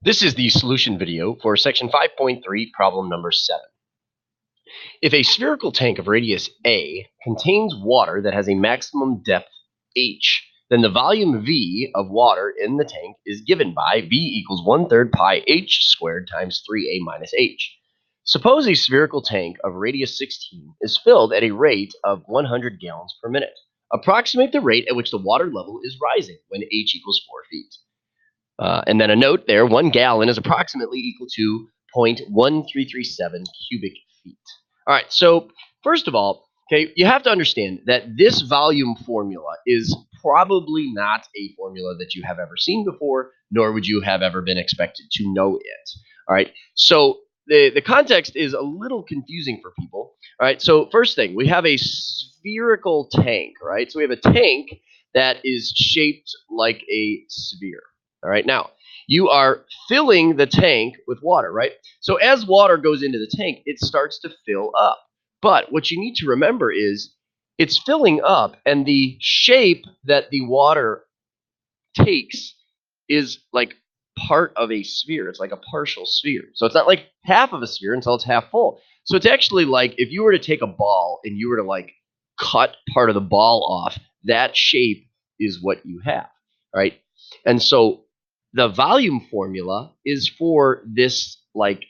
This is the solution video for section 5.3, problem number 7. If a spherical tank of radius A contains water that has a maximum depth h, then the volume V of water in the tank is given by V equals 1/3 pi h squared times 3a minus h. Suppose a spherical tank of radius 16 is filled at a rate of 100 gallons per minute. Approximate the rate at which the water level is rising when h equals 4 feet. And then a note there, 1 gallon is approximately equal to 0.1337 cubic feet. All right, so first of all, okay, you have to understand that this volume formula is probably not a formula that you have ever seen before, nor would you have ever been expected to know it. All right, so the context is a little confusing for people. All right, so first thing, we have a spherical tank, right? So we have a tank that is shaped like a sphere. All right, now you are filling the tank with water, right? So as water goes into the tank, it starts to fill up. But what you need to remember is it's filling up, and the shape that the water takes is like part of a sphere. It's like a partial sphere. So it's not like half of a sphere until it's half full. So it's actually like if you were to take a ball and you were to like cut part of the ball off, that shape is what you have, right? And so the volume formula is for this like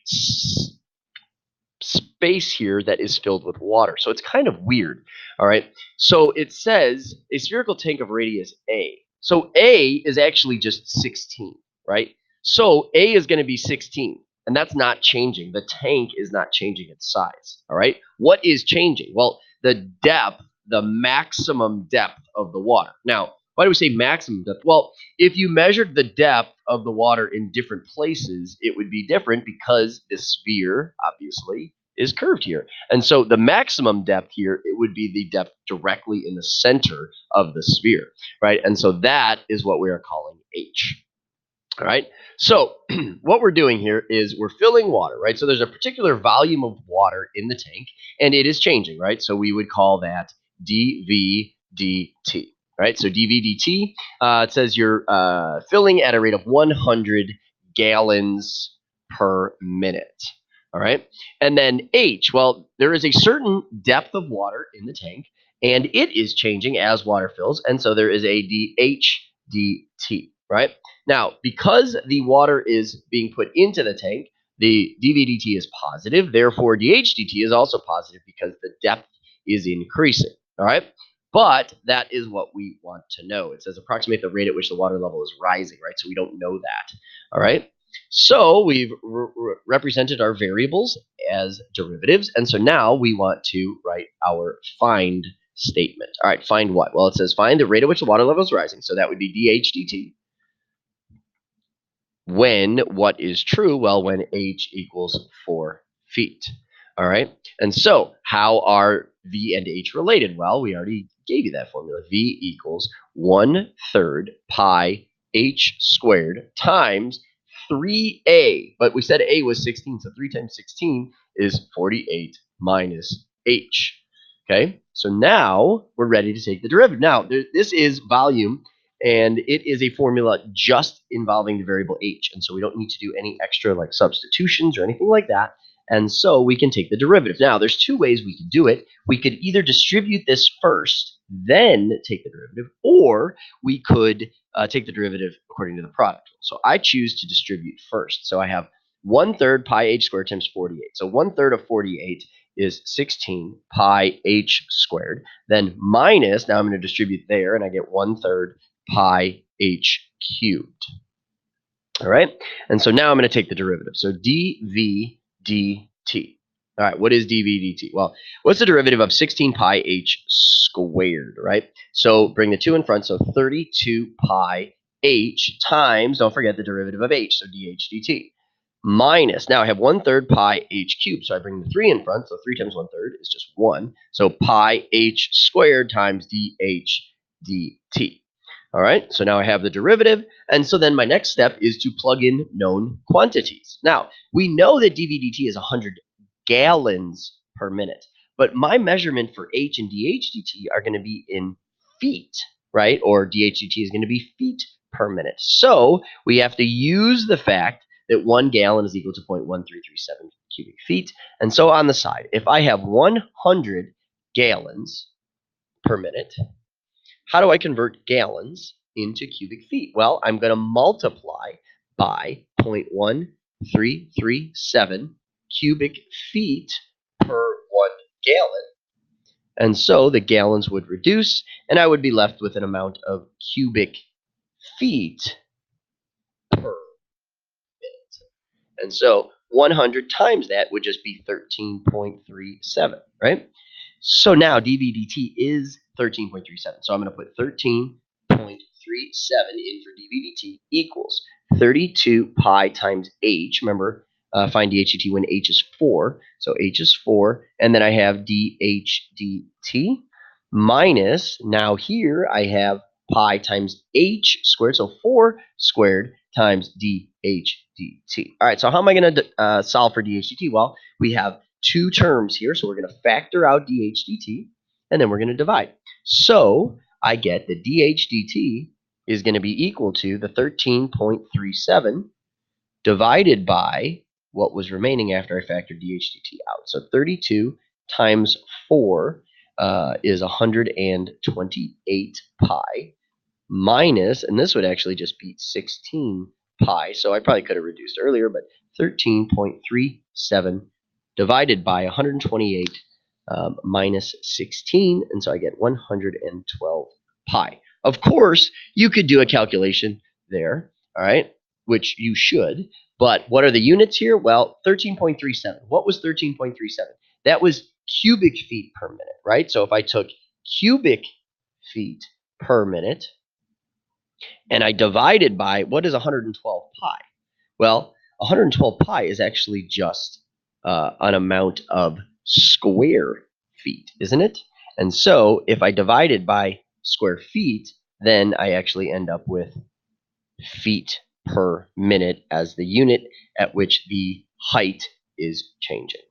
space here that is filled with water. So it's kind of weird. All right. So it says a spherical tank of radius A. So A is actually just 16, right? So A is going to be 16, and that's not changing. The tank is not changing its size. All right. What is changing? Well, the depth, the maximum depth of the water. Now, why do we say maximum depth? Well, if you measured the depth of the water in different places, it would be different because the sphere, obviously, is curved here. And so the maximum depth here, it would be the depth directly in the center of the sphere, right? And so that is what we are calling H. All right. So what we're doing here is we're filling water, right? So there's a particular volume of water in the tank, and it is changing, right? So we would call that dV dt, right? So dV dt, it says you're filling at a rate of 100 gallons per minute. All right. And then H, well, there is a certain depth of water in the tank, and it is changing as water fills. And so there is a dH dt, right? Now, because the water is being put into the tank, the dV dt is positive. Therefore, dH dt is also positive because the depth is increasing. All right. But that is what we want to know. It says approximate the rate at which the water level is rising, right? So we don't know that. All right. So we've represented our variables as derivatives. And so now we want to write our find statement. All right, find what? Well, it says find the rate at which the water level is rising. So that would be dH dt. When what is true? Well, when h equals 4 feet. All right. And so how are V and H related? Well, we already gave you that formula. V equals 1/3 pi h squared times 3a. But we said a was 16, so 3 times 16 is 48 minus h. Okay. So now we're ready to take the derivative. Now, this is volume, and it is a formula just involving the variable h, and so we don't need to do any extra like substitutions or anything like that, and so we can take the derivative. Now there's two ways we could do it. We could either distribute this first, then take the derivative, or we could take the derivative according to the product rule. So I choose to distribute first. So I have 1/3 pi h squared times 48. So 1/3 of 48 is 16 pi h squared. Then minus, now I'm going to distribute there, and I get 1/3 pi h cubed. All right. And so now I'm going to take the derivative. So dV dt. All right. What is dV dt? Well, what's the derivative of 16 pi h squared, right? So bring the 2 in front. So 32 pi h times, don't forget the derivative of h. So dH dt. Minus, now I have 1/3 pi h cubed. So I bring the 3 in front. So 3 times 1/3 is just 1. So pi h squared times dH dt. All right, so now I have the derivative, and so then my next step is to plug in known quantities. Now, we know that dV dt is 100 gallons per minute, but my measurement for h and dH dt are going to be in feet, right? Or dH dt is going to be feet per minute. So we have to use the fact that 1 gallon is equal to 0.1337 cubic feet. And so on the side, if I have 100 gallons per minute, how do I convert gallons into cubic feet? Well, I'm going to multiply by 0.1337 cubic feet per 1 gallon. And so the gallons would reduce, and I would be left with an amount of cubic feet per minute. And so 100 times that would just be 13.37, right? So now dV/dt is 13.37. So I'm going to put 13.37 in for dV/dt equals 32 pi times h. Remember, find dH/dt when h is 4. So h is 4. And then I have dH/dt minus, now here I have pi times h squared. So 4 squared times dH/dt. All right, so how am I going to solve for dH/dt? Well, we have two terms here, so we're going to factor out dH/dt, and then we're going to divide. So I get that dH/dt is going to be equal to the 13.37 divided by what was remaining after I factored dH/dt out. So 32 times 4 is 128 pi minus, and this would actually just be 16 pi, so I probably could have reduced earlier, but 13.37 divided by 128 minus 16, and so I get 112 pi. Of course, you could do a calculation there, all right, which you should, but what are the units here? Well, 13.37. What was 13.37? That was cubic feet per minute, right? So if I took cubic feet per minute, and I divided by, what is 112 pi? Well, 112 pi is actually just an amount of square feet, isn't it? And so if I divide it by square feet, then I actually end up with feet per minute as the unit at which the height is changing.